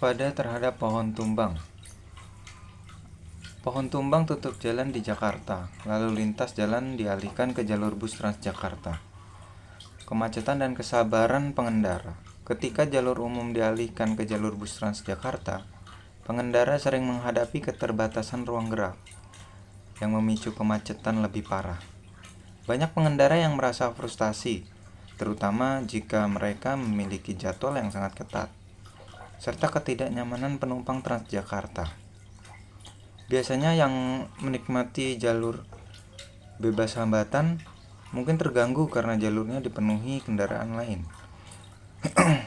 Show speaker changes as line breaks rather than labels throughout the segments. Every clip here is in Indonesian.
Waspada terhadap pohon tumbang. Pohon tumbang tutup jalan di Jakarta, lalu lintas jalan dialihkan ke jalur bus Transjakarta. Kemacetan dan kesabaran pengendara. Ketika jalur umum dialihkan ke jalur bus Transjakarta, pengendara sering menghadapi keterbatasan ruang gerak yang memicu kemacetan lebih parah. Banyak pengendara yang merasa frustasi, terutama jika mereka memiliki jadwal yang sangat ketat, serta ketidaknyamanan penumpang Transjakarta. Biasanya yang menikmati jalur bebas hambatan mungkin terganggu karena jalurnya dipenuhi kendaraan lain,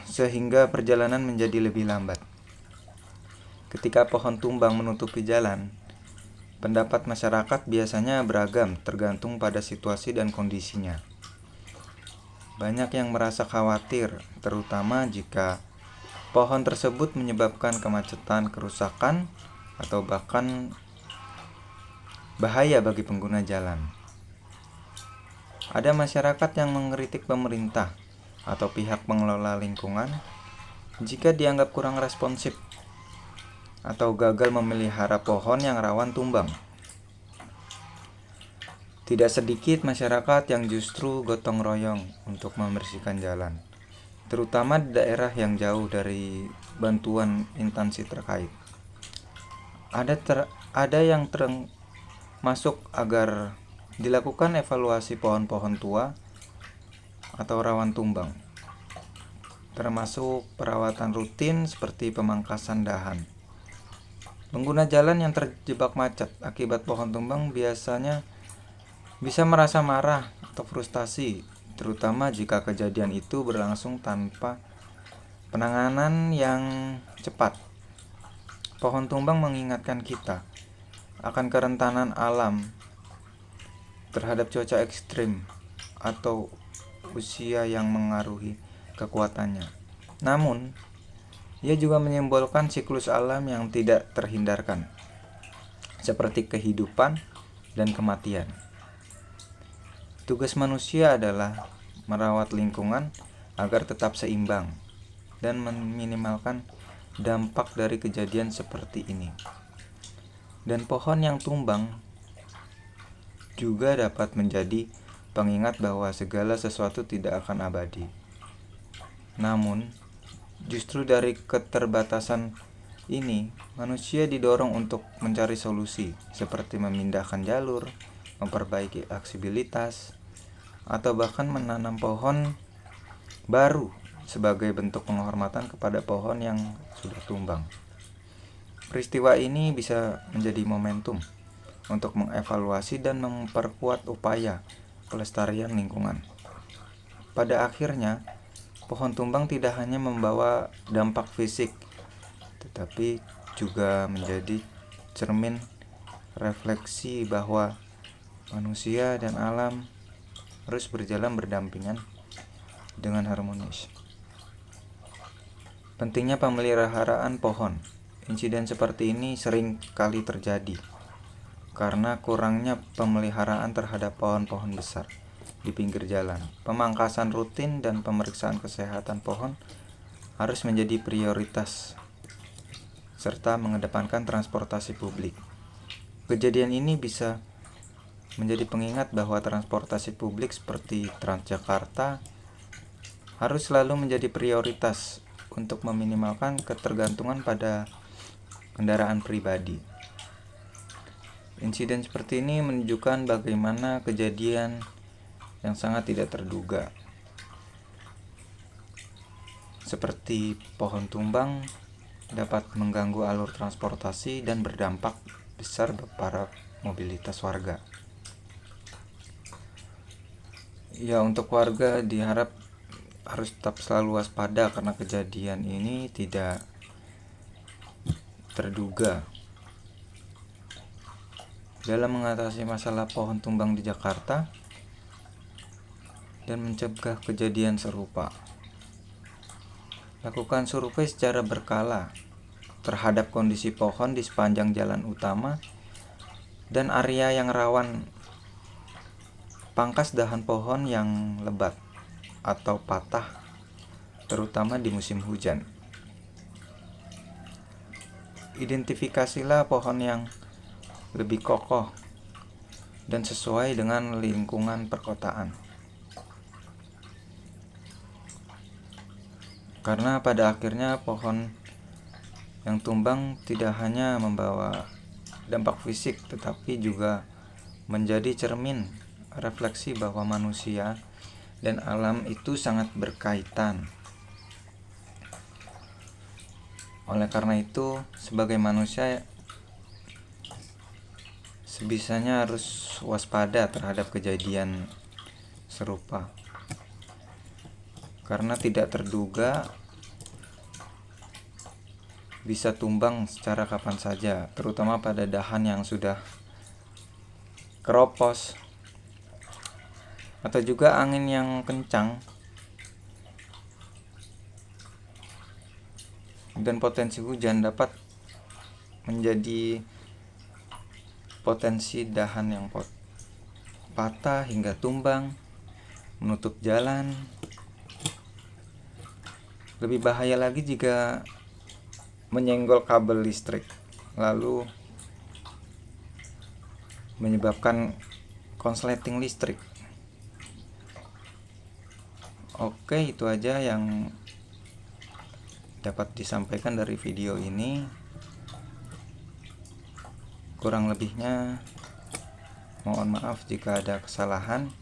sehingga perjalanan menjadi lebih lambat. Ketika pohon tumbang menutupi jalan, pendapat masyarakat biasanya beragam tergantung pada situasi dan kondisinya. Banyak yang merasa khawatir, terutama jika pohon tersebut menyebabkan kemacetan, kerusakan, atau bahkan bahaya bagi pengguna jalan. Ada masyarakat yang mengkritik pemerintah atau pihak pengelola lingkungan jika dianggap kurang responsif atau gagal memelihara pohon yang rawan tumbang. Tidak sedikit masyarakat yang justru gotong royong untuk membersihkan jalan, terutama di daerah yang jauh dari bantuan instansi terkait. Ada yang masuk agar dilakukan evaluasi pohon-pohon tua atau rawan tumbang, termasuk perawatan rutin seperti pemangkasan dahan. Pengguna jalan yang terjebak macet akibat pohon tumbang biasanya bisa merasa marah atau frustasi, terutama jika kejadian itu berlangsung tanpa penanganan yang cepat. Pohon tumbang mengingatkan kita akan kerentanan alam terhadap cuaca ekstrim atau usia yang mengaruhi kekuatannya. Namun, ia juga menyimbolkan siklus alam yang tidak terhindarkan, seperti kehidupan dan kematian. Tugas manusia adalah merawat lingkungan agar tetap seimbang dan meminimalkan dampak dari kejadian seperti ini. Dan pohon yang tumbang juga dapat menjadi pengingat bahwa segala sesuatu tidak akan abadi. Namun, justru dari keterbatasan ini, manusia didorong untuk mencari solusi, seperti memindahkan jalur, memperbaiki aksesibilitas, atau bahkan menanam pohon baru sebagai bentuk penghormatan kepada pohon yang sudah tumbang. Peristiwa ini bisa menjadi momentum untuk mengevaluasi dan memperkuat upaya pelestarian lingkungan. Pada akhirnya, pohon tumbang tidak hanya membawa dampak fisik, tetapi juga menjadi cermin refleksi bahwa manusia dan alam harus berjalan berdampingan dengan harmonis. Pentingnya pemeliharaan pohon. Insiden seperti ini sering kali terjadi karena kurangnya pemeliharaan terhadap pohon-pohon besar di pinggir jalan. Pemangkasan rutin dan pemeriksaan kesehatan pohon harus menjadi prioritas, serta mengedepankan transportasi publik. Kejadian ini bisa menjadi pengingat bahwa transportasi publik seperti Transjakarta harus selalu menjadi prioritas untuk meminimalkan ketergantungan pada kendaraan pribadi. Insiden seperti ini menunjukkan bagaimana kejadian yang sangat tidak terduga, seperti pohon tumbang, dapat mengganggu alur transportasi dan berdampak besar pada mobilitas warga. Ya, untuk warga diharap harus tetap selalu waspada karena kejadian ini tidak terduga. Dalam mengatasi masalah pohon tumbang di Jakarta dan mencegah kejadian serupa, lakukan survei secara berkala terhadap kondisi pohon di sepanjang jalan utama dan area yang rawan. Pangkas dahan pohon yang lebat atau patah, terutama di musim hujan. Identifikasilah pohon yang lebih kokoh dan sesuai dengan lingkungan perkotaan. Karena pada akhirnya pohon yang tumbang tidak hanya membawa dampak fisik, tetapi juga menjadi cermin refleksi bahwa manusia dan alam itu sangat berkaitan. Oleh karena itu, sebagai manusia sebisanya harus waspada terhadap kejadian serupa. Karena tidak terduga bisa tumbang secara kapan saja, terutama pada dahan yang sudah keropos atau juga angin yang kencang, dan potensi hujan dapat menjadi potensi dahan yang patah hingga tumbang, menutup jalan. Lebih bahaya lagi jika menyenggol kabel listrik, lalu menyebabkan konsleting listrik. Oke, itu aja yang dapat disampaikan dari video ini. Kurang lebihnya mohon maaf jika ada kesalahan.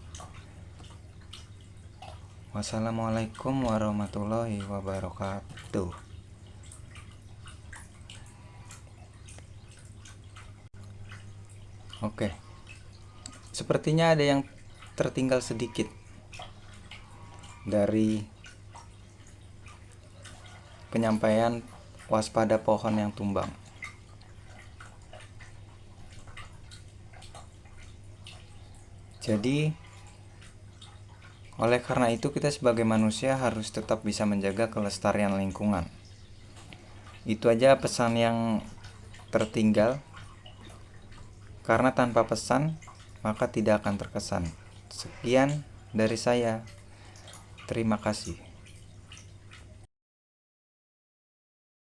Wassalamualaikum warahmatullahi wabarakatuh. Oke, sepertinya ada yang tertinggal sedikit dari penyampaian waspada pohon yang tumbang. Jadi, oleh karena itu kita sebagai manusia harus tetap bisa menjaga kelestarian lingkungan. Itu aja pesan yang tertinggal. Karena tanpa pesan, maka tidak akan terkesan. Sekian dari saya. Terima kasih.